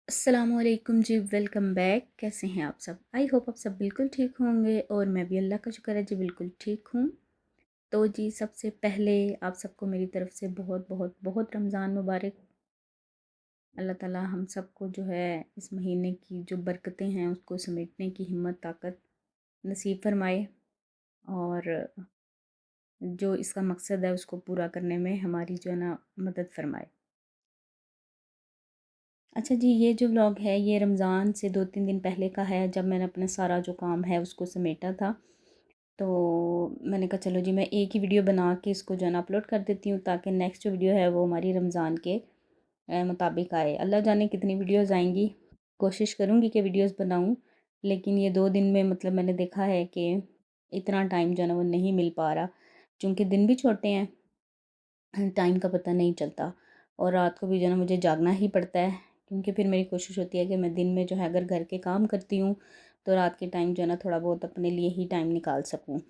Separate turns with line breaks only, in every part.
अस्सलामुअलैकुम जी, welcome back. कैसे हैं आप सब? आई होप आप सब बिल्कुल ठीक होंगे और मैं भी अल्लाह का शुक्र है जी बिल्कुल ठीक हूँ। तो जी सबसे पहले आप सबको मेरी तरफ़ से बहुत बहुत बहुत रमज़ान मुबारक। अल्लाह ताला हम सबको जो है इस महीने की जो बरकतें हैं उसको समेटने की हिम्मत ताकत नसीब फरमाए और जो इसका मकसद है उसको पूरा करने में हमारी जो है ना मदद फरमाए। अच्छा जी, ये जो व्लॉग है ये रमज़ान से 2-3 दिन पहले का है, जब मैंने अपना सारा जो काम है उसको समेटा था। तो मैंने कहा चलो जी मैं एक ही वीडियो बना के इसको जो है ना अपलोड कर देती हूँ, ताकि नेक्स्ट जो वीडियो है वो हमारी रमज़ान के मुताबिक आए। अल्लाह जाने कितनी वीडियोज़ आएँगी, कोशिश करूँगी कि वीडियोज़ बनाऊँ, लेकिन ये 2 दिन में मतलब मैंने देखा है कि इतना टाइम जो है ना वो नहीं मिल पा रहा, चूँकि दिन भी छोटे हैं, टाइम का पता नहीं चलता और रात को भी जो है ना मुझे जागना ही पड़ता है, क्योंकि फिर मेरी कोशिश होती है कि मैं दिन में जो है अगर घर के काम करती हूँ तो रात के टाइम जो है ना थोड़ा बहुत अपने लिए ही टाइम निकाल सकूँ।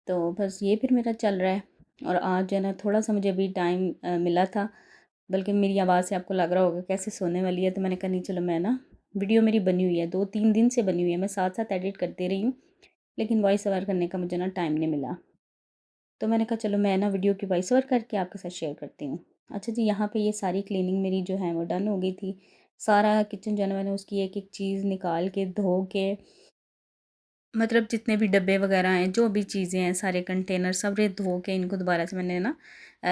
तो बस ये फिर मेरा चल रहा है और आज जो है ना थोड़ा-सा मुझे अभी टाइम मिला था, बल्कि मेरी आवाज़ से आपको लग रहा होगा कैसे सोने वाली है, तो मैंने कहा नहीं चलो मैं ना वीडियो मेरी बनी हुई है, 2-3 दिन से बनी हुई है, मैं साथ-साथ एडिट करती रही हूँ, लेकिन वॉइस ओवर करने का मुझे ना टाइम नहीं मिला। तो मैंने कहा चलो मैं ना वीडियो की वॉइस ओवर करके आपके साथ शेयर करती हूँ। अच्छा जी, यहाँ पे ये सारी क्लीनिंग मेरी जो है वो डन हो गई थी। सारा किचन जो है ना मैंने उसकी एक-एक चीज़ निकाल के धो के, मतलब जितने भी डब्बे वगैरह हैं, जो भी चीज़ें हैं, सारे कंटेनर सारे धो के इनको दोबारा से मैंने ना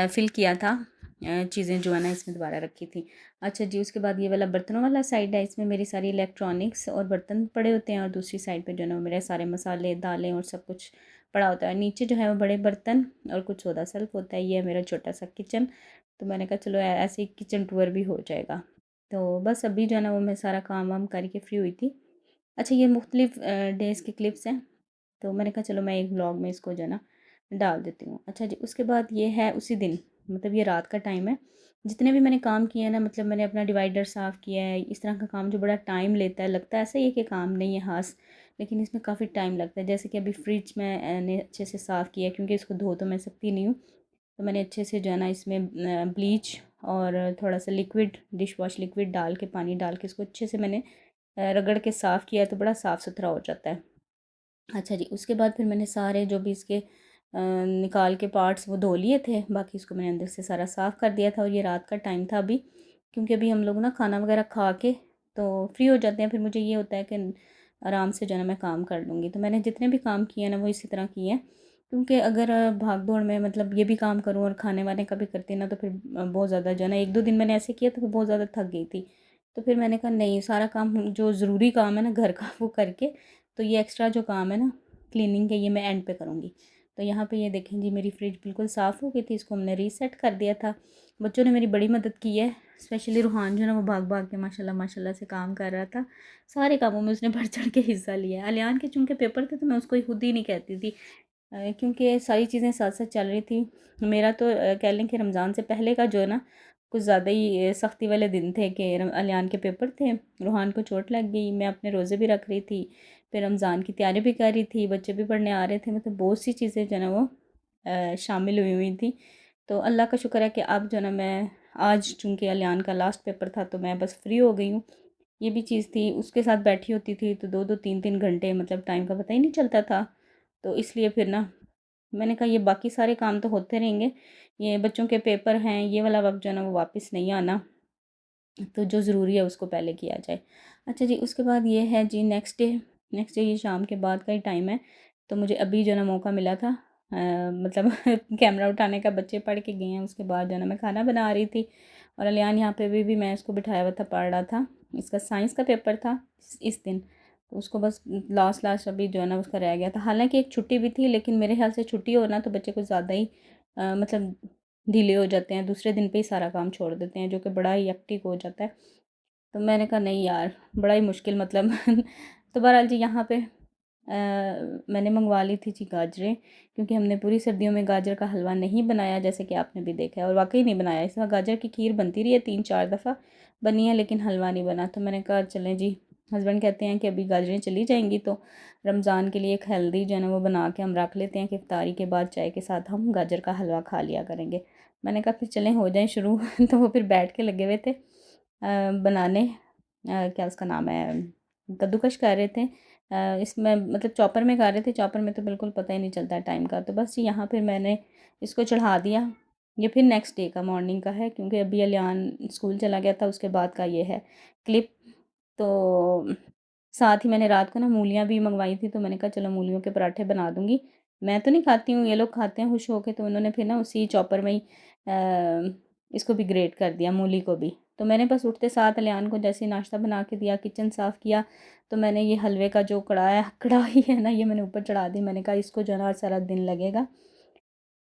फ़िल किया था। चीज़ें जो है ना इसमें दोबारा रखी थी। अच्छा जी, उसके बाद ये वाला बर्तनों वाला साइड है, इसमें मेरी सारी इलेक्ट्रॉनिक्स और बर्तन पड़े होते हैं और दूसरी साइड पे जो है ना मेरे सारे मसाले, दालें और सब कुछ पड़ा होता है। नीचे जो है वो बड़े बर्तन और कुछ सोदा सेल्फ होता है। ये है मेरा छोटा-सा किचन। तो मैंने कहा चलो ऐसे ही किचन टूर भी हो जाएगा। तो बस अभी जो है ना वो मैं सारा काम वाम करके फ्री हुई थी। अच्छा, ये मुख्तलिफ़ डेज़ की क्लिप्स हैं, तो मैंने कहा चलो मैं एक व्लॉग में इसको जो है ना डाल देती हूँ। अच्छा जी, उसके बाद ये है उसी दिन, मतलब ये रात का टाइम है। जितने भी मैंने काम किए हैं ना, मतलब मैंने अपना डिवाइडर साफ़ किया है, इस तरह का काम जो बड़ा टाइम लेता है, लगता है ऐसा ही है कि काम नहीं है ख़ास, लेकिन इसमें काफ़ी टाइम लगता है। जैसे कि अभी फ्रिज मैंने अच्छे से साफ़ किया, क्योंकि इसको धो तो मैं सकती नहीं हूँ, तो मैंने अच्छे से जो है ना इसमें ब्लीच और थोड़ा-सा लिक्विड, डिश वॉश लिक्विड डाल के, पानी डाल के इसको अच्छे से मैंने रगड़ के साफ़ किया, तो बड़ा साफ़ सुथरा हो जाता है। अच्छा जी, उसके बाद फिर मैंने सारे जो भी इसके निकाल के पार्ट्स वो धो लिए थे, बाकी इसको मैंने अंदर से सारा साफ़ कर दिया था और ये रात का टाइम था अभी, क्योंकि अभी हम लोग ना खाना वगैरह खा के तो फ्री हो जाते हैं, फिर मुझे ये होता है कि आराम से जो है ना मैं काम कर लूँगी। तो मैंने जितने भी काम किए हैं ना वो इसी तरह किए हैं, क्योंकि अगर भाग-दौड़ में मतलब ये भी काम करूँ और खाने-वाने का भी करती ना, तो फिर बहुत ज़्यादा जो है ना 1-2 दिन मैंने ऐसे किया तो फिर बहुत ज़्यादा थक गई थी। तो फिर मैंने कहा नहीं, सारा काम जो ज़रूरी काम है ना घर का वो करके, तो ये एक्स्ट्रा जो काम है ना क्लीनिंग के, ये मैं एंड पे करूँगी। तो यहाँ पे ये देखें जी, मेरी फ्रिज बिल्कुल साफ़ हो गई थी, इसको हमने रीसेट कर दिया था। बच्चों ने मेरी बड़ी मदद की है, स्पेशली रूहान जो है ना वो भाग-भाग के माशाल्लाह माशाल्लाह से काम कर रहा था। सारे कामों में उसने बढ़-चढ़ के हिस्सा लिया है। अलियान के चूँकि पेपर थे तो मैं उसको खुद ही नहीं कहती थी, क्योंकि सारी चीज़ें साथ-साथ चल रही थी। मेरा तो कह लें कि रमज़ान से पहले का जो है ना कुछ ज़्यादा ही सख्ती वाले दिन थे कि अलियान के पेपर थे, रूहान को चोट लग गई, मैं अपने रोज़े भी रख रही थी, फिर रमज़ान की तैयारी भी कर रही थी, बच्चे भी पढ़ने आ रहे थे, मतलब बहुत सी चीज़ें जो है ना वो शामिल हुई हुई थी। तो अल्लाह का शुक्र है कि अब जो है ना मैं आज, चूँकि अलियान का लास्ट पेपर था, तो मैं बस फ्री हो गई हूँ। ये भी चीज़ थी, उसके साथ बैठी होती थी तो 2-2 3-3 घंटे मतलब टाइम का पता ही नहीं चलता था। तो इसलिए फिर ना मैंने कहा ये बाकी सारे काम तो होते रहेंगे, ये बच्चों के पेपर हैं, ये वाला वक़्त जो है ना वो वापस नहीं आना, तो जो ज़रूरी है उसको पहले किया जाए। अच्छा जी, उसके बाद ये है जी नेक्स्ट डे ये शाम के बाद का ही टाइम है, तो मुझे अभी जो है ना मौका मिला था, मतलब कैमरा उठाने का, बच्चे पढ़ के गए हैं, उसके बाद जो है ना मैं खाना बना रही थी और अलियान यहाँ पे भी मैं इसको बिठाया हुआ था, पढ़ रहा था। इसका साइंस का पेपर था इस दिन, तो उसको बस लास्ट अभी जो है ना उसका रह गया था। हालाँकि एक छुट्टी भी थी, लेकिन मेरे ख़्याल से छुट्टी हो ना तो बच्चे कुछ ज़्यादा ही मतलब ढीले हो जाते हैं, दूसरे दिन पे ही सारा काम छोड़ देते हैं, जो कि बड़ा ही हेक्टिक हो जाता है। तो मैंने कहा नहीं यार, बड़ा ही मुश्किल मतलब तो बहरहाल जी यहाँ पे मैंने मंगवा ली थी जी गाजरें, क्योंकि हमने पूरी सर्दियों में गाजर का हलवा नहीं बनाया, जैसे कि आपने भी देखा है, और वाक़ई नहीं बनाया। इस बार गाजर की खीर बनती रही है, 3-4 दफ़ा बनी है, लेकिन हलवा नहीं बना। तो मैंने कहा चलें जी, हस्बैंड कहते हैं कि अभी गाजरें चली जाएँगी तो रमज़ान के लिए एक हेल्दी जो है ना वो बना के हम रख लेते हैं कि इफ्तारी के बाद चाय के साथ हम गाजर का हलवा खा लिया करेंगे। मैंने कहा फिर चलें हो जाएँ शुरू तो वो फिर बैठ के लगे हुए थे बनाने। क्या उसका नाम है, कद्दूकश कर रहे थे। इसमें मतलब चॉपर में कर रहे थे, चॉपर में तो बिल्कुल पता ही नहीं चलता टाइम का। तो बस यहाँ फिर मैंने इसको चढ़ा दिया। ये फिर नेक्स्ट डे का मॉर्निंग का है, क्योंकि अभी अलियान स्कूल चला गया था, उसके बाद का ये है क्लिप। तो साथ ही मैंने रात को ना मूलियाँ भी मंगवाई थी, तो मैंने कहा चलो मूलियों के पराठे बना दूँगी। मैं तो नहीं खाती हूँ, ये लोग खाते हैं खुश होके, तो उन्होंने फिर ना उसी चॉपर में ही इसको भी ग्रेट कर दिया, मूली को भी। तो मैंने बस उठते साथ अलियान को जैसे ही नाश्ता बना के दिया, किचन साफ़ किया, तो मैंने ये हलवे का जो कढ़ाई है ना, ये मैंने ऊपर चढ़ा दी। मैंने कहा इसको जो है ना आज सारा दिन लगेगा,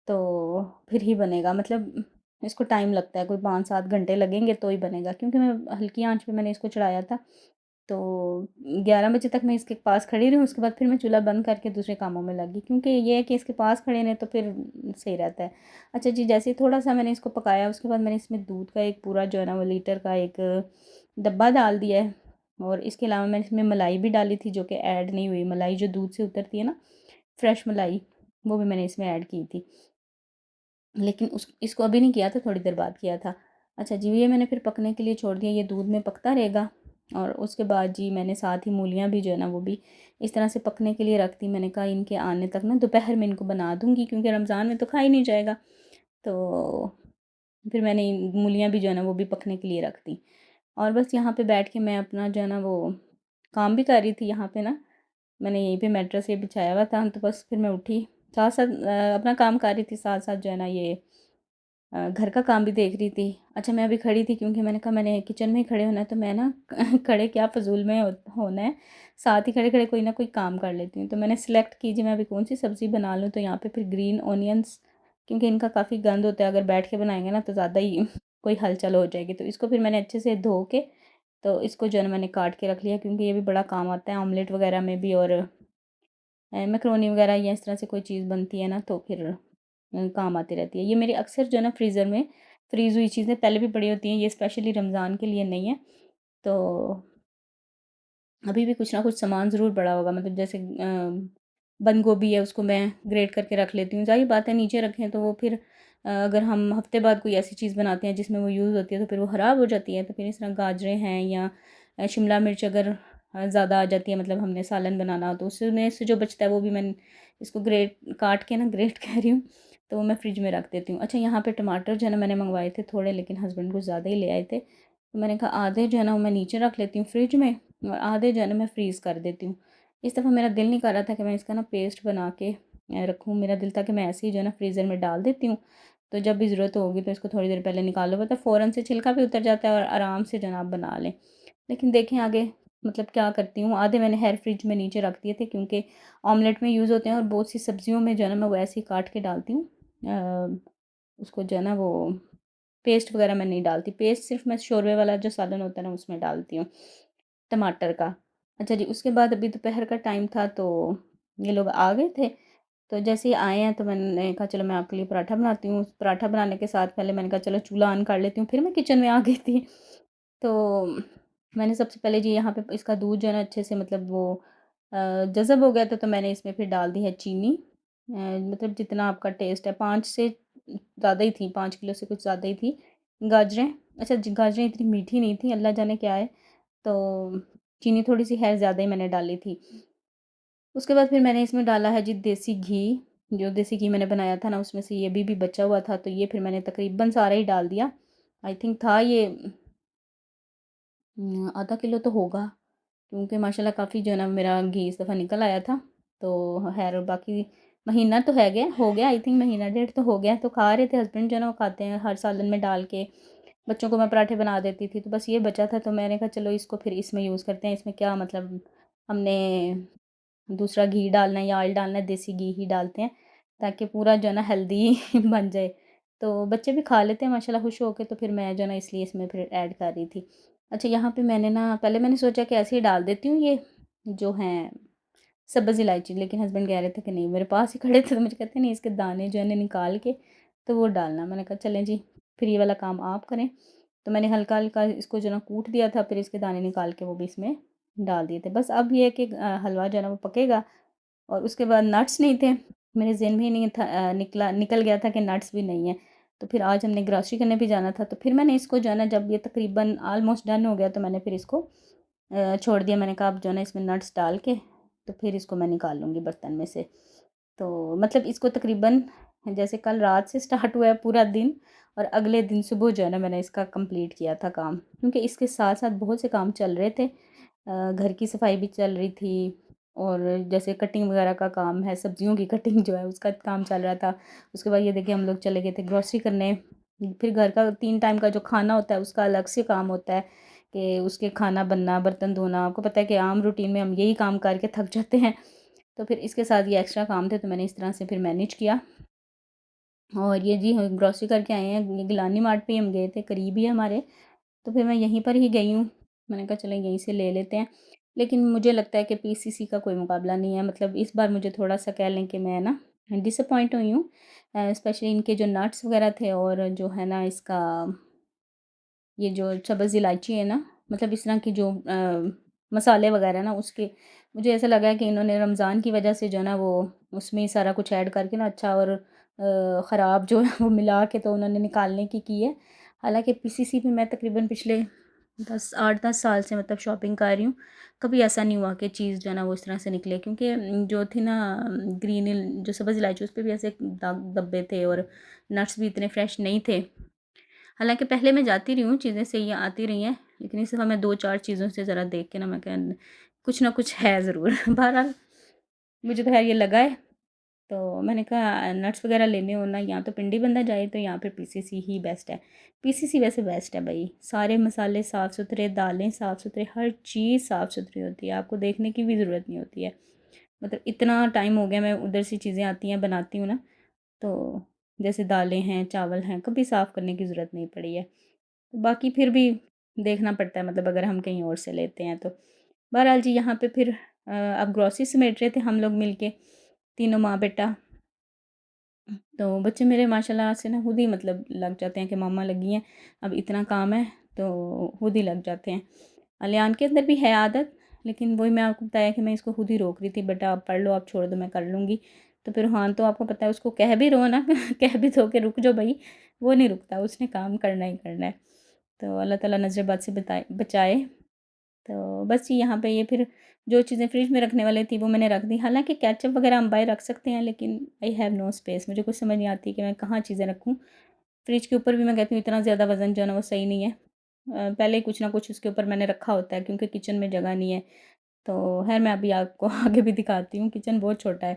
तो फिर ही बनेगा। मतलब इसको टाइम लगता है, कोई 5-7 घंटे लगेंगे तो ही बनेगा, क्योंकि मैं हल्की आँच पे मैंने इसको चढ़ाया था। तो 11 बजे तक मैं इसके पास खड़ी रही, उसके बाद फिर मैं चूल्हा बंद करके दूसरे कामों में लगी, क्योंकि ये है कि इसके पास खड़े रहें तो फिर सही रहता है। अच्छा जी, जैसे ही थोड़ा-सा मैंने इसको पकाया, उसके बाद मैंने इसमें दूध का एक पूरा जो है ना वो लीटर का एक डब्बा डाल दिया है, और इसके अलावा मैंने इसमें मलाई भी डाली थी, जो कि ऐड नहीं हुई। मलाई जो दूध से उतरती है ना, फ्रेश मलाई, वो भी मैंने इसमें ऐड की थी। लेकिन उस इसको अभी नहीं किया था, थोड़ी देर बाद किया था। अच्छा जी, ये मैंने फिर पकने के लिए छोड़ दिया, ये दूध में पकता रहेगा। और उसके बाद जी मैंने साथ ही मूलियाँ भी जो है ना वो भी इस तरह से पकने के लिए रख दी। मैंने कहा इनके आने तक ना दोपहर में इनको बना दूँगी, क्योंकि रमज़ान में तो खा ही नहीं जाएगा। तो फिर मैंने मूलियाँ भी जो है ना वो भी पकने के लिए रख दी। और बस यहाँ पे बैठ के मैं अपना जो है ना वो काम भी कर रही थी। यहाँ पे ना मैंने यहीं पे मैट्रेस ये बिछाया हुआ था, तो बस फिर मैं उठी, साथ-साथ अपना काम कर रही थी, साथ-साथ जो है ना ये घर का काम भी देख रही थी। अच्छा, मैं अभी खड़ी थी, क्योंकि मैंने कहा मैंने किचन में ही खड़े होना है, तो मैं ना खड़े क्या फ़िज़ूल में होना है, साथ ही खड़े-खड़े कोई ना कोई काम कर लेती हूँ। तो मैंने सेलेक्ट कीजिए मैं अभी कौन-सी सब्ज़ी बना लूँ, तो यहाँ पे फिर ग्रीन ऑनियंस, क्योंकि इनका काफ़ी गंद होता है, अगर बैठ के बनाएँगे ना तो ज़्यादा ही कोई हलचल हो जाएगी। तो इसको फिर मैंने अच्छे से धो के, तो इसको जो है ना मैंने काट के रख लिया, क्योंकि ये भी बड़ा काम आता है ऑमलेट वग़ैरह में भी, और मैकरोनी वग़ैरह या इस तरह से कोई चीज़ बनती है ना, तो फिर काम आती रहती है। ये मेरी अक्सर जो है ना फ्रीज़र में फ्रीज़ हुई चीज़ें पहले भी पड़ी होती हैं, ये स्पेशली रमज़ान के लिए नहीं है। तो अभी भी कुछ ना कुछ सामान ज़रूर पड़ा होगा, मतलब जैसे बंद गोभी है, उसको मैं ग्रेट करके रख लेती हूँ। ज़ाहिर बात है नीचे रखें तो वो फिर अगर हम हफ़्ते बाद कोई ऐसी चीज़ बनाते हैं जिसमें वो यूज़ होती है, तो फिर वो ख़राब हो जाती है। तो फिर इस तरह गाजरें हैं, या शिमला मिर्च अगर ज़्यादा आ जाती है, मतलब हमने सालन बनाना हो, तो उसमें से जो बचता है वो भी मैं इसको ग्रेट काट के ना ग्रेट कह रही हूँ, तो वो मैं फ्रिज में रख देती हूँ। अच्छा, यहाँ पे टमाटर जो है ना मैंने मंगवाए थे थोड़े, लेकिन हस्बैंड कुछ ज़्यादा ही ले आए थे, तो मैंने कहा आधे जो है ना वो मैं नीचे रख लेती हूँ फ्रिज में, और आधे जो है ना मैं फ्रीज़ कर देती हूँ। इस दफ़ा मेरा दिल नहीं कर रहा था कि मैं इसका ना पेस्ट बना के रखूँ, मेरा दिल था कि मैं ऐसे ही जो है ना फ्रीज़र में डाल देती हूँ, तो जब भी ज़रूरत होगी तो इसको थोड़ी देर पहले निकाल लो, पता है फ़ौरन से छिलका भी उतर जाता है, और आराम से जो है ना आप बना लें। लेकिन देखें आगे मतलब क्या करती हूँ, आधे मैंने एयर फ्रिज में नीचे रख दिए थे, क्योंकि ऑमलेट में यूज़ होते हैं, और बहुत सी सब्जियों में जो है ना मैं वो ऐसे ही काट के डालती हूँ। उसको जो है ना वो पेस्ट वगैरह मैं नहीं डालती, पेस्ट सिर्फ मैं शोरबे वाला जो सालन होता है ना उसमें डालती हूँ, टमाटर का। अच्छा जी, उसके बाद अभी दोपहर का टाइम था, तो ये लोग आ गए थे, तो जैसे ही आए हैं तो मैंने कहा चलो मैं आपके लिए पराठा बनाती हूँ। पराठा बनाने के साथ पहले मैंने कहा चलो चूल्हा ऑन कर लेती हूँ, फिर मैं किचन में आ गई थी। तो मैंने सबसे पहले जी यहाँ पे इसका दूध जो है ना अच्छे से मतलब वो जज़ब हो गया था, तो मैंने इसमें फिर डाल दी है चीनी। मतलब जितना आपका टेस्ट है, 5 से ज़्यादा ही थी, 5 किलो से कुछ ज़्यादा ही थी। गाजरें, अच्छा जी गाजरें इतनी मीठी नहीं थी, अल्लाह जाने क्या है, तो चीनी थोड़ी-सी है ज़्यादा ही मैंने डाली थी। उसके बाद फिर मैंने इसमें डाला है जी देसी घी, जो देसी घी मैंने बनाया था ना उसमें से ये भी बचा हुआ था, तो ये फिर मैंने तकरीबन सारा ही डाल दिया। आई थिंक था ये आधा किलो तो होगा, क्योंकि माशाल्लाह काफ़ी जो है ना मेरा घी इस दफ़ा निकल आया था। तो खैर बाकी महीना तो है गया, हो गया, आई थिंक महीना डेढ़ तो हो गया। तो खा रहे थे हस्बैंड जो है ना, वो खाते हैं हर सालन में डाल के। बच्चों को मैं पराठे बना देती थी, तो बस ये बचा था, तो मैंने कहा चलो इसको फिर इसमें यूज़ करते हैं। इसमें क्या मतलब हमने दूसरा घी डालना है या ऑयल डालना है, देसी घी ही डालते हैं, ताकि पूरा जो है ना हेल्दी बन जाए। तो बच्चे भी खा लेते हैं माशाल्लाह खुश होके, तो फिर मैं जो है ना इसलिए इसमें फिर ऐड कर रही थी। अच्छा, यहाँ पे मैंने ना पहले मैंने सोचा कि ऐसे ही डाल देती हूँ ये जो हैं सब्ज़ इलायची, लेकिन हस्बैंड कह रहे थे कि नहीं, मेरे पास ही खड़े थे, तो मुझे कहते नहीं इसके दाने जो है ना निकाल के तो वो डालना। मैंने कहा चलें जी, फिर ये वाला काम आप करें। तो मैंने हल्का-हल्का इसको जो है ना कूट दिया था, फिर इसके दाने निकाल के वो भी इसमें डाल दिए थे। बस अब ये है कि हलवा जो है ना वो पकेगा, और उसके बाद नट्स नहीं थे, मेरे ज़हन में ही नहीं था, निकल गया था कि नट्स भी नहीं है। तो फिर आज हमने ग्रॉसरी करने भी जाना था, तो फिर मैंने इसको जो है ना, जब ये तकरीबन ऑलमोस्ट डन हो गया तो मैंने फिर इसको छोड़ दिया। मैंने कहा अब जो है ना इसमें नट्स डाल के तो फिर इसको मैं निकाल लूँगी बर्तन में से। तो मतलब इसको तकरीबन जैसे कल रात से स्टार्ट हुआ है पूरा दिन, और अगले दिन सुबह जो है ना मैंने इसका कंप्लीट किया था काम, क्योंकि इसके साथ साथ बहुत से काम चल रहे थे। घर की सफाई भी चल रही थी, और जैसे कटिंग वगैरह का काम है, सब्जियों की कटिंग जो है उसका काम चल रहा था। उसके बाद ये देखिए हम लोग चले गए थे ग्रॉसरी करने। फिर घर का 3 टाइम का जो खाना होता है उसका अलग से काम होता है, कि उसके खाना बनना, बर्तन धोना। आपको पता है कि आम रूटीन में हम यही काम करके थक जाते हैं, तो फिर इसके साथ ये एक्स्ट्रा काम थे, तो मैंने इस तरह से फिर मैनेज किया। और ये जी हम ग्रॉसरी करके आए हैं, ये गिलानी मार्ट पे हम गए थे, करीब ही है हमारे, तो फिर मैं यहीं पर ही गई हूँ। मैंने कहा चलें यहीं से ले लेते हैं। लेकिन मुझे लगता है कि पीसीसी का कोई मुकाबला नहीं है। मतलब इस बार मुझे थोड़ा-सा कह लें कि मैं ना डिसअपॉइंट हुई हूँ। स्पेशली इनके जो नट्स वग़ैरह थे, और जो है ना इसका ये जो सब्ज़ इलायची है ना, मतलब इस तरह की जो मसाले वग़ैरह ना उसके, मुझे ऐसा लगा है कि इन्होंने रमज़ान की वजह से जो है ना वो उसमें ही सारा कुछ ऐड करके ना अच्छा और ख़राब जो है वो मिला के तो उन्होंने निकालने की है। हालाँकि पीसीसी पे मैं तकरीबन पिछले 8-10 साल से मतलब शॉपिंग कर रही हूँ। कभी ऐसा नहीं हुआ कि चीज़ जो है ना वो इस तरह से निकले, क्योंकि जो थी ना ग्रीन जो सब्ज़ इलायची उस पे भी ऐसे दाग धब्बे थे, और नट्स भी इतने फ्रेश नहीं थे। हालाँकि पहले मैं जाती रही हूँ, चीज़ें सही आती रही हैं, लेकिन इस दफ़ा मैं 2-4 चीज़ों से ज़रा देख के ना मैं क्या कुछ ना कुछ है ज़रूर। बहरहाल मुझे तो ख़ैर ये लगा है, तो मैंने कहा नट्स वग़ैरह लेने हो ना, या तो पिंडी बंदा जाए तो या फिर पीसीसी ही बेस्ट है। पीसीसी वैसे बेस्ट है भई, सारे मसाले साफ़-सुथरे, दालें साफ़-सुथरे, हर चीज़ साफ़-सुथरी होती है, आपको देखने की भी ज़रूरत नहीं होती है। मतलब इतना टाइम हो गया मैं उधर से चीज़ें आती हैं, बनाती हूँ ना, तो जैसे दालें हैं, चावल हैं, कभी साफ़ करने की ज़रूरत नहीं पड़ी है। बाकी फिर भी देखना पड़ता है, मतलब अगर हम कहीं और से लेते हैं तो। बहरहाल जी यहाँ पे फिर अब ग्रॉसरी समेट रहे थे हम लोग मिलके, तीनों माँ-बेटा। तो बच्चे मेरे माशाल्लाह से ना खुद ही मतलब लग जाते हैं कि मम्मा लगी हैं, अब इतना काम है, तो खुद ही लग जाते हैं। अलियान के अंदर भी है आदत, लेकिन वही मैं आपको बताया कि मैं इसको खुद ही रोक रही थी, बेटा आप पढ़ लो, आप छोड़ दो, मैं कर लूँगी। तो फिर हाँ, तो आपको पता है उसको कह भी रहो ना कह भी दो कि रुक जाओ भई, वो नहीं रुकता, उसने काम करना ही करना है। तो अल्लाह ताला नज़र बद से बचाए। तो बस यहाँ पे ये फिर जो चीज़ें फ्रिज में रखने वाली थी वो मैंने रख दी। हालाँकि केचअप वग़ैरह हम बाहर रख सकते हैं, लेकिन आई हैव नो स्पेस, मुझे कुछ समझ नहीं आती कि मैं कहाँ चीज़ें रखूँ। फ्रिज के ऊपर भी मैं कहती हूँ इतना ज़्यादा वज़न जो है ना वो सही नहीं है। पहले ही कुछ ना कुछ उसके ऊपर मैंने रखा होता है, क्योंकि किचन में जगह नहीं है। तो ख़ैर मैं अभी आपको आगे भी दिखाती हूँ, किचन बहुत छोटा है।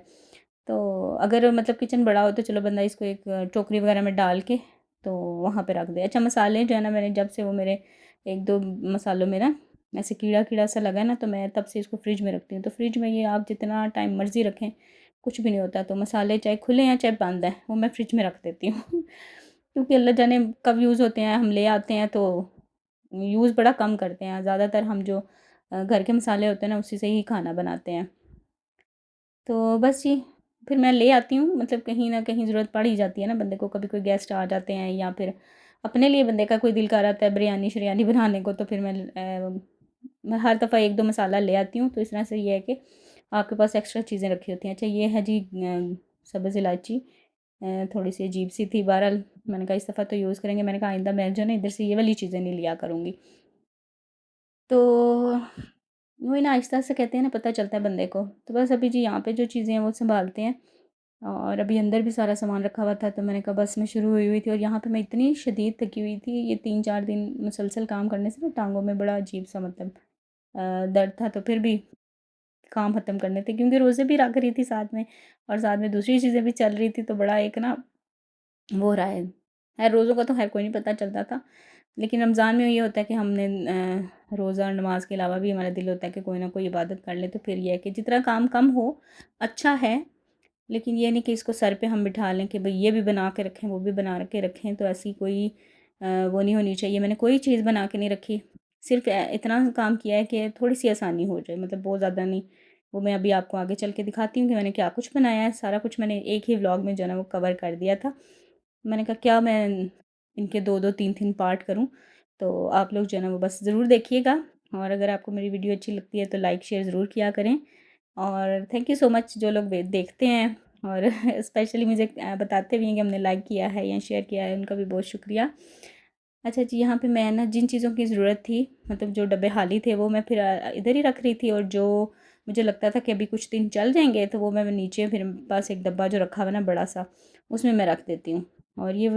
तो अगर मतलब किचन बड़ा हो तो चलो बंदा इसको एक टोकरी वग़ैरह में डाल के तो वहाँ पे रख दे। अच्छा मसाले जो है ना, मैंने जब से वो मेरे 1-2 मसालों में ना ऐसे कीड़ा-कीड़ा सा लगा है ना, तो मैं तब से इसको फ्रिज में रखती हूँ। तो फ्रिज में ये आप जितना टाइम मर्ज़ी रखें, कुछ भी नहीं होता। तो मसाले चाहे खुले हैं चाहे बंद हैं, वो मैं फ्रिज में रख देती हूँ। क्योंकि अल्लाह जाने कब यूज़ होते हैं, हम ले आते हैं तो यूज़ बड़ा कम करते हैं। ज़्यादातर हम जो घर के मसाले होते हैं ना उसी से ही खाना बनाते हैं। तो बस जी, फिर मैं ले आती हूँ, मतलब कहीं न कहीं ज़रूरत पड़ ही जाती है ना बंदे को, कभी कोई गेस्ट आ जाते हैं या फिर अपने लिए बंदे का कोई दिल कर आता है बिरयानी-शिरयानी बनाने को, तो फिर मैं हर दफ़ा 1-2 मसाला ले आती हूँ। तो इस तरह से ये है कि आपके पास एक्स्ट्रा चीज़ें रखी होती हैं। अच्छा ये है जी सब्ज़ इलायची, थोड़ी-सी अजीब-सी थी, बहरहाल मैंने कहा इस दफ़ा तो यूज़ करेंगे। मैंने कहा आइंदा मैं जो है ना इधर से ये वाली चीज़ें नहीं लिया करूँगी। तो वही ना, आहिस्ता से कहते हैं ना पता चलता है बंदे को। तो बस अभी जी यहाँ पे जो चीज़ें हैं वो सँभालते हैं, और अभी अंदर भी सारा सामान रखा हुआ था, तो मैंने कहा बस मैं शुरू हुई थी, और यहाँ पे मैं इतनी शदीद थकी हुई थी, ये 3-4 दिन मुसलसल काम करने से ना टाँगों में बड़ा अजीब-सा मतलब दर्द था, तो फिर भी काम ख़त्म करने थे, क्योंकि रोज़े भी रख रही थी साथ में, और साथ में दूसरी चीज़ें भी चल रही थी, तो बड़ा एक ना वो हो रहा है। ख़ैर रोज़ों का तो ख़ैर कोई नहीं पता चलता था, लेकिन रमज़ान में ये होता है कि हमने रोज़ा और नमाज के अलावा भी हमारा दिल होता है कि कोई ना कोई इबादत कर ले, तो फिर ये है कि जितना काम कम हो अच्छा है, लेकिन ये नहीं कि इसको सर पे हम बिठा लें कि भई ये भी बना के रखें, वो भी बना के रखें, तो ऐसी कोई वो नहीं होनी चाहिए। मैंने कोई चीज़ बना के नहीं रखी, सिर्फ़ इतना काम किया है कि थोड़ी-सी आसानी हो जाए, मतलब बहुत ज़्यादा नहीं। वो मैं अभी आपको आगे चल के दिखाती हूँ कि मैंने क्या कुछ बनाया है। सारा कुछ मैंने एक ही व्लॉग में जो है ना वो कवर कर दिया था। मैंने कहा क्या मैं इनके 2-2 3-3 पार्ट करूँ, तो आप लोग जो है ना वो बस ज़रूर देखिएगा, और अगर आपको मेरी वीडियो अच्छी लगती है तो लाइक शेयर ज़रूर किया करें, और थैंक यू सो मच जो लोग देखते हैं। और स्पेशली मुझे बताते भी हैं कि हमने लाइक किया है या शेयर किया है, उनका भी बहुत शुक्रिया। अच्छा जी, यहाँ पे मैं ना जिन चीज़ों की ज़रूरत थी, मतलब जो डब्बे खाली थे वो मैं फिर इधर ही रख रही थी, और जो मुझे लगता था कि अभी कुछ दिन चल जाएंगे तो वो मैं नीचे, फिर मेरे पास एक डब्बा जो रखा हुआ ना बड़ा सा, उसमें मैं रख देती हूँ। और ये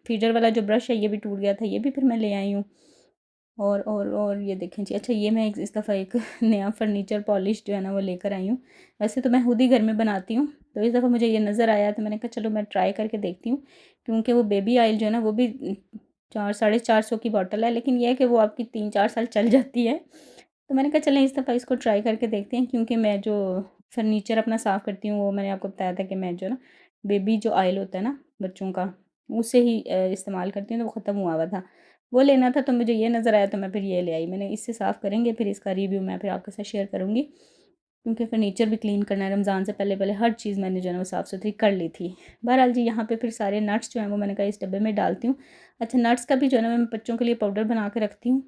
फीडर वाला जो ब्रश है ये भी टूट गया था, ये भी फिर मैं ले आई हूँ। और ये देखें जी, अच्छा ये मैं इस दफ़ा एक नया फर्नीचर पॉलिश जो है ना वो लेकर आई हूँ। वैसे तो मैं खुद ही घर में बनाती हूँ, तो इस दफ़ा मुझे ये नज़र आया तो मैंने कहा चलो मैं ट्राई करके देखती हूँ। क्योंकि वो बेबी ऑयल जो है ना वो भी 400-450 की बॉटल है, लेकिन ये है कि वो आपकी 3-4 साल चल जाती है। तो मैंने कहा चलें इस दफ़ा इसको ट्राई करके देखते हैं, क्योंकि मैं जो फर्नीचर अपना साफ़ करती हूँ वो मैंने आपको बताया था कि मैं जो ना बेबी जो ऑयल होता है ना बच्चों का, उससे ही इस्तेमाल करती हूँ, तो वो ख़त्म हुआ हुआ था। वो लेना था तो मुझे ये नज़र आया तो मैं फिर ये ले आई। मैंने इससे साफ़ करेंगे, फिर इसका रिव्यू मैं फिर आपके साथ शेयर करूँगी। क्योंकि फर्नीचर भी क्लीन करना है, रमज़ान से पहले-पहले हर चीज़ मैंने जो है ना वो साफ़-सुथरी कर ली थी। बहरहाल जी, यहाँ पे फिर सारे नट्स जो हैं वो मैंने कहा इस डब्बे में डालती हूँ। अच्छा, नट्स का भी जो है ना मैं बच्चों के लिए पाउडर बना के रखती हूँ।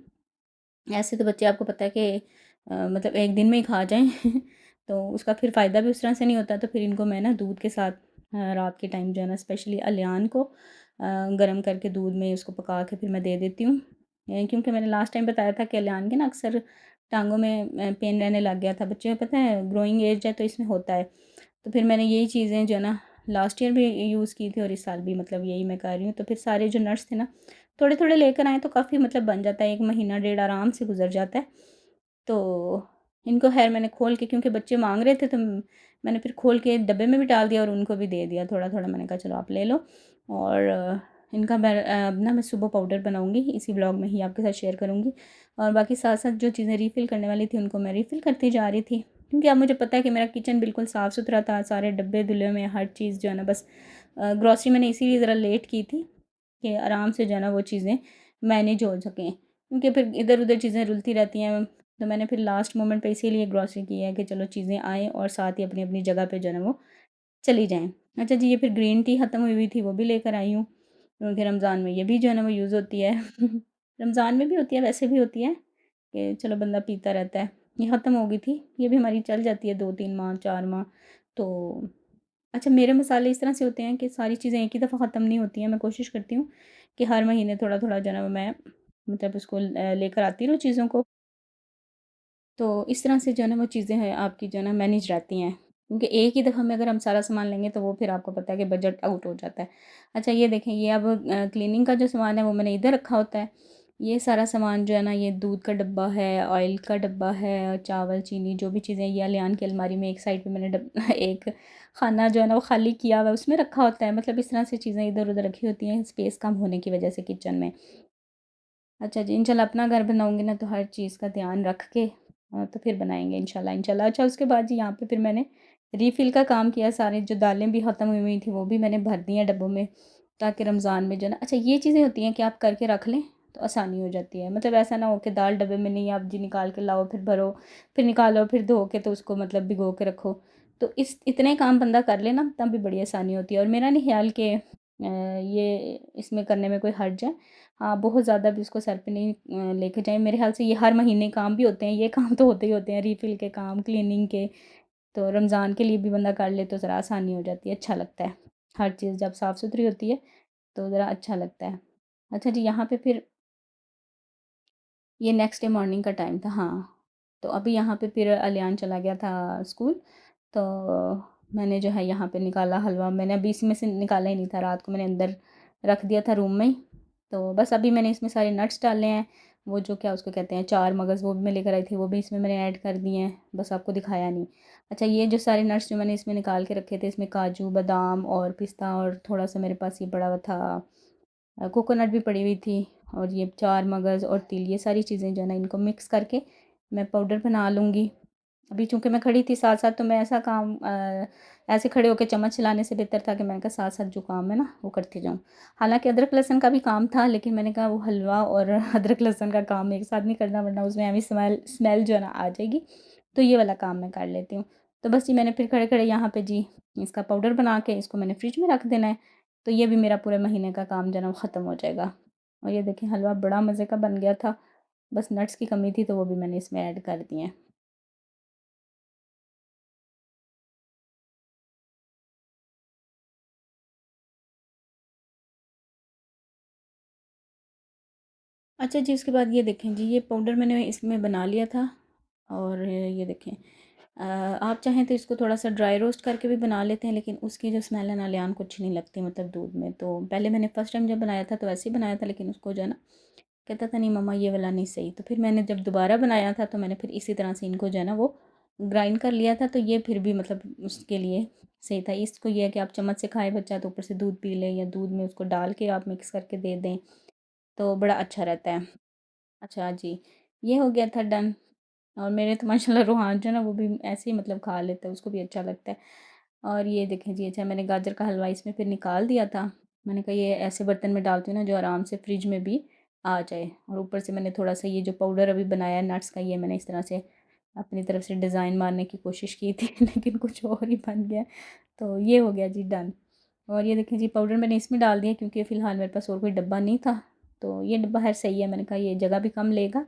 ऐसे तो बच्चे आपको पता है कि मतलब एक दिन में ही खा जाएँ तो उसका फिर फ़ायदा भी उस तरह से नहीं होता। तो फिर इनको मैं ना दूध के साथ रात के टाइम जो है ना स्पेशली अलियान को गरम करके दूध में उसको पका के फिर मैं दे देती हूँ। क्योंकि मैंने लास्ट टाइम बताया था कि अलियान के ना अक्सर टाँगों में पेन रहने लग गया था। बच्चे पता है ग्रोइंग एज है तो इसमें होता है। तो फिर मैंने यही चीज़ें जो है ना लास्ट ईयर भी यूज़ की थी और इस साल भी मतलब यही मैं कर रही हूँ। तो फिर सारे जो नट्स थे ना थोड़े-थोड़े लेकर आएँ तो काफ़ी मतलब बन जाता है, 1 महीना डेढ़ आराम से गुज़र जाता है। तो इनको ख़ैर मैंने खोल के, क्योंकि बच्चे माँग रहे थे तो मैंने फिर खोल के डब्बे में भी डाल दिया और उनको भी दे दिया थोड़ा-थोड़ा। मैंने कहा चलो आप ले लो। और इनका मैं अब ना मैं सुबह पाउडर बनाऊँगी, इसी व्लॉग में ही आपके साथ शेयर करूँगी। और बाकी साथ-साथ जो चीज़ें रिफ़िल करने वाली थी उनको मैं रिफ़िल करती जा रही थी। क्योंकि अब मुझे पता है कि मेरा किचन बिल्कुल साफ़-सुथरा था, सारे डब्बे धुले हुए, हर चीज़ जो है ना बस ग्रॉसरी मैंने इसीलिए ज़रा लेट की थी कि आराम से जो है ना वो चीज़ें मैनेज हो सकें। क्योंकि फिर इधर-उधर चीज़ें रुलती रहती हैं, तो मैंने फिर लास्ट मोमेंट पे इसीलिए ग्रॉसरी की है कि चलो चीज़ें आएँ और साथ ही अपनी-अपनी जगह पे जो है ना वो चली जाएँ। अच्छा जी, ये फिर ग्रीन टी ख़त्म हुई हुई थी, वो भी लेकर आई हूँ, क्योंकि रमज़ान में ये भी जो है ना वो यूज़ होती है। रमज़ान में भी होती है, वैसे भी होती है कि चलो बंदा पीता रहता है। ये ख़त्म हो गई थी, ये भी हमारी चल जाती है 2-3 माह, 4 माह। तो अच्छा, मेरे मसाले इस तरह से होते हैं कि सारी चीज़ें एक ही दफ़ा ख़त्म नहीं होती हैं। मैं कोशिश करती हूँ कि हर महीने थोड़ा-थोड़ा जो है ना मैं मतलब उसको लेकर आती रहूँ चीज़ों को। तो इस तरह से जो है ना वो चीज़ें हैं आपकी जो है ना मैनेज रहती हैं। क्योंकि एक ही दफ़ा में अगर हम सारा सामान लेंगे तो वो फिर आपको पता है कि बजट आउट हो जाता है। अच्छा, ये देखें, ये अब क्लीनिंग का जो सामान है वो मैंने इधर रखा होता है। ये सारा सामान जो है ना, ये दूध का डब्बा है, ऑयल का डब्बा है, चावल, चीनी जो भी चीज़ें, ये अलियान की अलमारी में एक साइड पे मैंने एक खाना जो है ना वो खाली किया हुआ है, उसमें रखा होता है। मतलब इस तरह से चीज़ें इधर-उधर रखी होती हैं स्पेस कम होने की वजह से किचन में। अच्छा जी, इंशाल्लाह अपना घर बनाऊँगी ना तो हर चीज़ का ध्यान रख के तो फिर बनाएँगे इंशाल्लाह इंशाल्लाह। अच्छा, उसके बाद जी यहाँ पे फिर मैंने रीफ़िल का काम किया, सारी जो दालें भी ख़त्म हुई हुई थी वो भी मैंने भर दी हैं डब्बों में, ताकि रमज़ान में जो है ना, अच्छा ये चीज़ें होती हैं कि आप करके रख लें तो आसानी हो जाती है। मतलब ऐसा ना हो कि दाल डब्बे में नहीं, आप जी निकाल के लाओ, फिर भरो, फिर निकालो, फिर धो के तो उसको मतलब भिगो के रखो। तो इस इतने काम बंदा कर ले ना तब भी बड़ी आसानी होती है। और मेरा नहीं ख़्याल कि ये इसमें करने में कोई हर्ज है। हाँ, बहुत ज़्यादा भी उसको सर पे नहीं लेके जाएँ। मेरे ख़्याल से ये हर महीने काम भी होते हैं, ये काम तो होते ही होते हैं, रीफ़िल के काम, क्लीनिंग के। तो रमज़ान के लिए भी बंदा कर ले तो ज़रा आसानी हो जाती है, अच्छा लगता है। हर चीज़ जब साफ़-सुथरी होती है तो ज़रा अच्छा लगता है। अच्छा जी, यहाँ पे फिर ये नेक्स्ट डे मॉर्निंग का टाइम था, हाँ। तो अभी यहाँ पे फिर अलियान चला गया था स्कूल, तो मैंने जो है यहाँ पे निकाला हलवा। मैंने अभी इसमें से निकाला ही नहीं था, रात को मैंने अंदर रख दिया था रूम में ही। तो बस अभी मैंने इसमें सारे नट्स डाले हैं, वो जो क्या उसको कहते हैं, चार मगज़, वो भी मैं लेकर आई थी, वो भी इसमें मैंने ऐड कर दिए हैं, बस आपको दिखाया नहीं। अच्छा, ये जो सारे नट्स जो मैंने इसमें निकाल के रखे थे, इसमें काजू, बादाम और पिस्ता, और थोड़ा-सा मेरे पास ये पड़ा हुआ था कोकोनट भी पड़ी हुई थी, और ये चार मगज़ और तिल, ये सारी चीज़ें जो है ना इनको मिक्स करके मैं पाउडर बना लूँगी। अभी चूँकि मैं खड़ी थी साथ-साथ, तो मैं ऐसा काम ऐसे खड़े होके चम्मच चलाने से बेहतर था कि मैंने कहा साथ-साथ जो काम है ना वो करती जाऊँ। हालाँकि अदरक लहसुन का भी काम था, लेकिन मैंने कहा वो हलवा और अदरक लहसुन का काम एक साथ नहीं करना, वरना उसमें हमें स्मेल स्मेल जो है ना आ जाएगी। तो ये वाला काम मैं कर लेती हूँ। तो बस जी, मैंने फिर खड़े-खड़े यहाँ पे जी इसका पाउडर बना के इसको मैंने फ्रिज में रख देना है। तो ये भी मेरा पूरे महीने का काम जो है ना वो ख़त्म हो जाएगा। और ये देखिए, हलवा बड़ा मज़े का बन गया था। बस नट्स की कमी थी तो वो भी मैंने इसमें ऐड कर दिए हैं। अच्छा जी, उसके बाद ये देखें जी, ये पाउडर मैंने इसमें बना लिया था। और ये देखें, आप चाहें तो इसको थोड़ा सा ड्राई रोस्ट करके भी बना लेते हैं, लेकिन उसकी जो स्मेल है ना लियान को अच्छी नहीं लगती मतलब दूध में। तो पहले मैंने फ़र्स्ट टाइम जब बनाया था तो ऐसे ही बनाया था, लेकिन उसको जो है ना कहता था नहीं मम्मा ये वाला नहीं सही। तो फिर मैंने जब दोबारा बनाया था तो मैंने फिर इसी तरह से इनको जो है ना वो ग्राइंड कर लिया था। तो ये फिर भी मतलब उसके लिए सही था। इसको ये है कि आप चम्मच से खाए बच्चा तो ऊपर से दूध पी ले, या दूध में उसको डाल के आप मिक्स करके दे दें तो बड़ा अच्छा रहता है। अच्छा जी, ये हो गया था डन। और मेरे तो माशाल्लाह रूहान जो है ना वो भी ऐसे ही मतलब खा लेता है, उसको भी अच्छा लगता है। और ये देखें जी, अच्छा मैंने गाजर का हलवा इसमें फिर निकाल दिया था। मैंने कहा ये ऐसे बर्तन में डालती हूँ ना जो आराम से फ्रिज में भी आ जाए। और ऊपर से मैंने थोड़ा सा ये जो पाउडर अभी बनाया है नट्स का, ये मैंने इस तरह से अपनी तरफ से डिज़ाइन मारने की कोशिश की थी लेकिन कुछ और ही बन गया। तो ये हो गया जी डन। और ये देखें जी, पाउडर मैंने इसमें डाल दिया क्योंकि फ़िलहाल मेरे पास और कोई डब्बा नहीं था। तो ये डब्बा है सही है, मैंने कहा ये जगह भी कम लेगा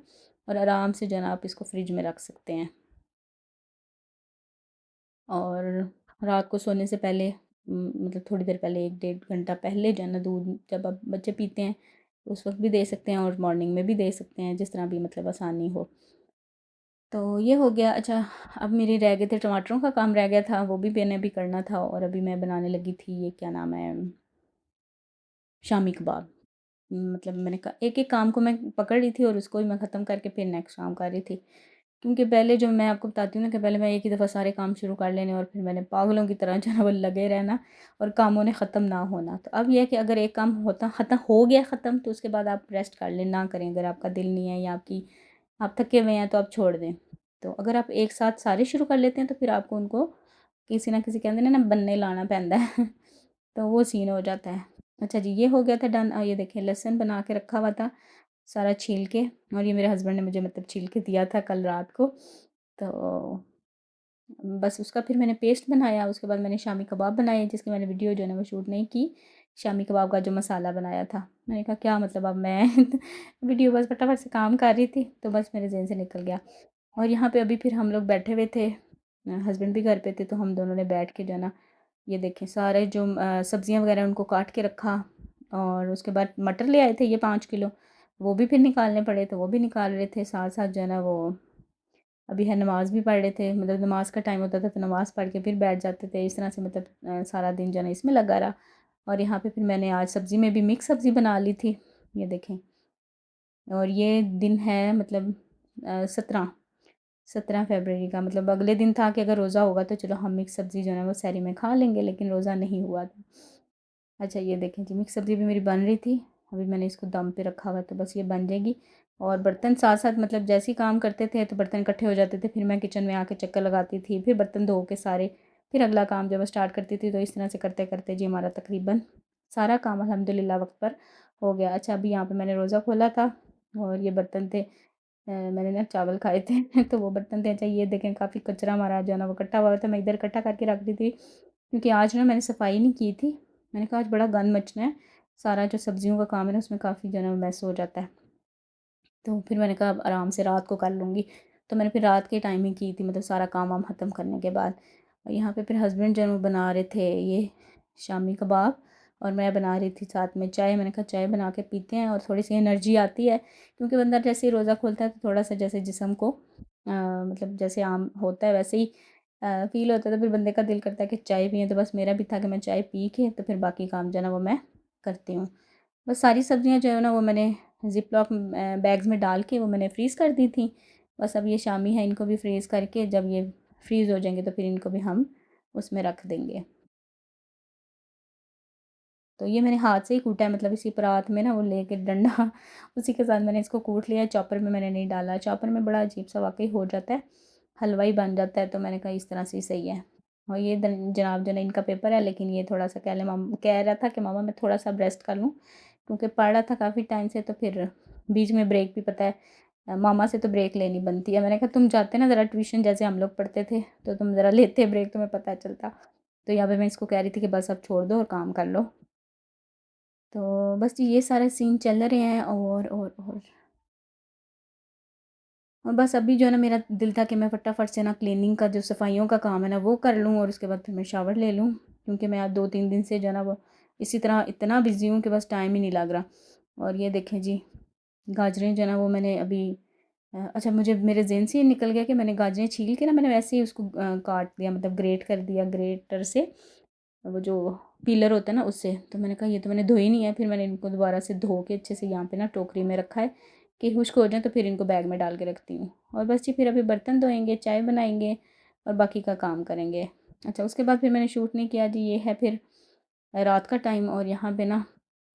और आराम से जो है ना आप इसको फ्रिज में रख सकते हैं। और रात को सोने से पहले मतलब थोड़ी देर पहले 1 डेढ़ घंटा पहले जो है ना दूध जब आप बच्चे पीते हैं उस वक़्त भी दे सकते हैं और मॉर्निंग में भी दे सकते हैं, जिस तरह भी मतलब आसानी हो। तो ये हो गया। अच्छा, अब मेरे रह गए थे टमाटरों का काम रह गया था, वो भी मैंने भी करना था। और अभी मैं बनाने लगी थी ये क्या नाम है, शामी कबाब। मतलब मैंने कहा एक-एक काम को मैं पकड़ रही थी और उसको ही मैं ख़त्म करके फिर नेक्स्ट काम कर रही थी। क्योंकि पहले जो मैं आपको बताती हूँ ना कि पहले मैं एक ही दफ़ा सारे काम शुरू कर लेने और फिर मैंने पागलों की तरह जो है ना वो लगे रहना और कामों ने ख़त्म ना होना। तो अब ये है कि अगर एक काम होता ख़त्म हो गया ख़त्म तो उसके बाद आप रेस्ट कर लें, ना करें। अगर आपका दिल नहीं है या आप थके हुए हैं तो आप छोड़ दें। तो अगर आप एक साथ सारे शुरू कर लेते हैं तो फिर आपको उनको किसी ना किसी कहते हैं ना बनने लाना पैंदा है तो वो सीन हो जाता है। अच्छा जी, ये हो गया था डन। ये देखिए लहसुन बना के रखा हुआ था सारा छील के, और ये मेरे हस्बैंड ने मुझे मतलब छील के दिया था कल रात को। तो बस उसका फिर मैंने पेस्ट बनाया। उसके बाद मैंने शामी कबाब बनाए जिसकी मैंने वीडियो जो है ना वो शूट नहीं की। शामी कबाब का जो मसाला बनाया था, मैंने कहा क्या मतलब अब मैं वीडियो बस फटाफट से काम कर रही थी तो बस मेरे ज़हन से निकल गया। और यहाँ पे अभी फिर हम लोग बैठे हुए थे, हस्बैंड भी घर पे थे, तो हम दोनों ने बैठ के जो है ना ये देखें सारे जो सब्जियां वगैरह उनको काट के रखा। और उसके बाद मटर ले आए थे ये 5 किलो, वो भी फिर निकालने पड़े तो वो भी निकाल रहे थे साथ साथ जो है ना वो। अभी है नमाज़ भी पढ़ रहे थे, मतलब नमाज़ का टाइम होता था तो नमाज़ पढ़ के फिर बैठ जाते थे। इस तरह से मतलब सारा दिन जो है ना इसमें लगा रहा। और यहाँ पे फिर मैंने आज सब्ज़ी में भी मिक्स सब्ज़ी बना ली थी, ये देखें। और ये दिन है मतलब 17 फरवरी का, मतलब अगले दिन था कि अगर रोज़ा होगा तो चलो हम मिक्स सब्ज़ी जो है ना वो सहरी में खा लेंगे, लेकिन रोज़ा नहीं हुआ था। अच्छा, ये देखें जी, मिक्स सब्ज़ी भी मेरी बन रही थी। अभी मैंने इसको दम पे रखा हुआ है तो बस ये बन जाएगी। और बर्तन साथ-साथ मतलब जैसे ही काम करते थे तो बर्तन इकट्ठे हो जाते थे, फिर मैं किचन में आके चक्कर लगाती थी, फिर बर्तन धो के सारे, फिर अगला काम जब स्टार्ट करती थी। तो इस तरह से करते-करते जी हमारा तकरीबन सारा काम अल्हम्दुलिल्लाह वक़्त पर हो गया। अच्छा, अभी यहाँ पे मैंने रोज़ा खोला था और ये बर्तन थे, मैंने ना चावल खाए थे तो वो बर्तन थे। अच्छा, ये देखें काफ़ी कचरा हमारा जो है ना वो इकट्ठा हुआ था, मैं इधर इकट्ठा करके रख दी थी क्योंकि आज ना मैंने सफाई नहीं की थी। मैंने कहा आज बड़ा गंद मचना है, सारा जो सब्जियों का काम है ना उसमें काफ़ी जो है ना मैस हो जाता है। तो फिर मैंने कहा अब आराम से रात को कर लूँगी। तो मैंने फिर रात के टाइम ही की थी, मतलब सारा काम वाम ख़त्म करने के बाद। और यहाँ पे फिर हस्बैंड जो है वो बना रहे थे ये शामी कबाब, और मैं बना रही थी साथ में चाय। मैंने कहा चाय बना के पीते हैं और थोड़ी सी एनर्जी आती है, क्योंकि बंदा जैसे ही रोज़ा खोलता है तो थोड़ा सा जैसे जिस्म को मतलब जैसे आम होता है वैसे ही फ़ील होता है। तो फिर बंदे का दिल करता है कि चाय पिएँ, तो बस मेरा भी था कि मैं चाय पी के तो फिर बाकी काम जो है ना वो मैं करती हूँ। बस सारी सब्जियाँ जो है ना वो मैंने ज़िप-लॉक बैग्स में डाल के वो मैंने फ्रीज़ कर दी थी। बस अब ये शामी है, इनको भी फ्रीज़ करके जब ये फ्रीज़ हो जाएँगे तो फिर इनको भी हम उसमें रख देंगे। तो ये मैंने हाथ से ही कूटा है, मतलब इसी परात में ना वो लेके डंडा उसी के साथ मैंने इसको कूट लिया है, चॉपर में मैंने नहीं डाला। चॉपर में बड़ा अजीब-सा वाक़ई हो जाता है, हलवा ही बन जाता है। तो मैंने कहा इस तरह से ही सही है। और ये जनाब जो है ना इनका पेपर है, लेकिन ये थोड़ा-सा कह रहा था कि मामा मैं थोड़ा-सा अब रेस्ट कर लूँ, क्योंकि पढ़ रहा था काफ़ी टाइम से। तो फिर बीच में ब्रेक भी पता है मामा से तो ब्रेक लेनी बनती है। मैंने कहा तुम जाते ना ज़रा ट्यूशन जैसे हम लोग पढ़ते थे, तो तुम ज़रा लेते ब्रेक, तुम्हें पता चलता। तो यहाँ पे मैं इसको कह रही थी कि बस अब छोड़ दो और काम कर लो। तो बस जी ये सारे सीन चल रहे हैं। और बस अभी जो है ना मेरा दिल था कि मैं फटाफट से ना क्लीनिंग का जो सफाइयों का काम है ना वो कर लूँ, और उसके बाद फिर मैं शावर ले लूँ, क्योंकि मैं आज 2-3 दिन से जो है ना वो इसी तरह इतना बिज़ी हूँ कि बस टाइम ही नहीं लग रहा। और ये देखें जी, गाजरें जो है ना वो मैंने अभी अच्छा मुझे मेरे ज़हन से ये निकल गया कि मैंने गाजरें छील के ना मैंने वैसे ही उसको काट दिया, मतलब ग्रेट कर दिया ग्रेटर से, वो जो पीलर होता है ना उससे। तो मैंने कहा ये तो मैंने धोई नहीं है, फिर मैंने इनको दोबारा से धो के अच्छे से यहाँ पे ना टोकरी में रखा है कि खुश्क हो जाए, तो फिर इनको बैग में डाल के रखती हूँ। और बस जी फिर अभी बर्तन धोएंगे, चाय बनाएंगे और बाकी का काम करेंगे। अच्छा उसके बाद फिर मैंने शूट नहीं किया जी, ये है फिर रात का टाइम और यहाँ पे ना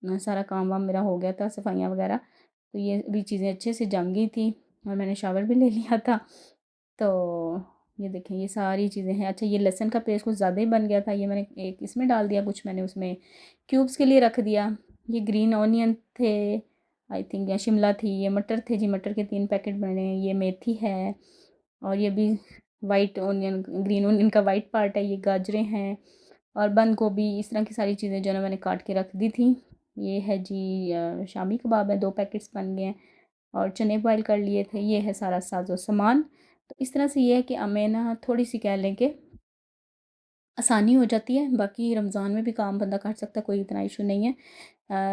सारा काम वाम मेरा हो गया था, सफाइयाँ वगैरह। तो ये भी चीज़ें अच्छे से जम गई थी और मैंने शावर भी ले लिया था। तो ये देखें ये सारी चीज़ें हैं। अच्छा ये लहसुन का पेस्ट कुछ ज़्यादा ही बन गया था, ये मैंने एक इसमें डाल दिया, कुछ मैंने उसमें क्यूब्स के लिए रख दिया। ये ग्रीन ऑनियन थे आई थिंक, या शिमला थी, ये मटर थे जी, मटर के 3 पैकेट बने, ये मेथी है और ये भी वाइट ऑनियन, ग्रीन ऑनियन का वाइट पार्ट है, ये गाजरें हैं और बंद गोभी, इस तरह की सारी चीज़ें जो है ना मैंने काट के रख दी थी। ये है जी शामी कबाब है, 2 पैकेट्स बन गए हैं और चने बॉयल कर लिए थे। ये है सारा साजो सामान। तो इस तरह से ये है कि हमें ना थोड़ी सी कह लें कि आसानी हो जाती है। बाकी रमज़ान में भी काम बंदा कर सकता है, कोई इतना इशू नहीं है।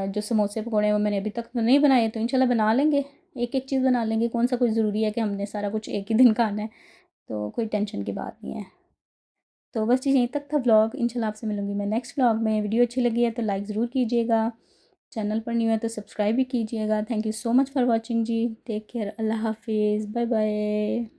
जो समोसे पकौड़े हैं वो मैंने अभी तक तो नहीं बनाए, तो इंशाल्लाह बना लेंगे, एक एक चीज़ बना लेंगे। कौन सा कोई ज़रूरी है कि हमने सारा कुछ एक ही दिन खाना है, तो कोई टेंशन की बात नहीं है। तो बस जी यहीं तक था व्लॉग। इंशाल्लाह आपसे मिलूँगी मैं नेक्स्ट व्लॉग में। वीडियो अच्छी लगी है तो लाइक ज़रूर कीजिएगा, चैनल पर न्यू है तो सब्सक्राइब भी कीजिएगा। Thank you so much for watching जी, टेक केयर, अल्लाह हाफिज़, बाय बाय।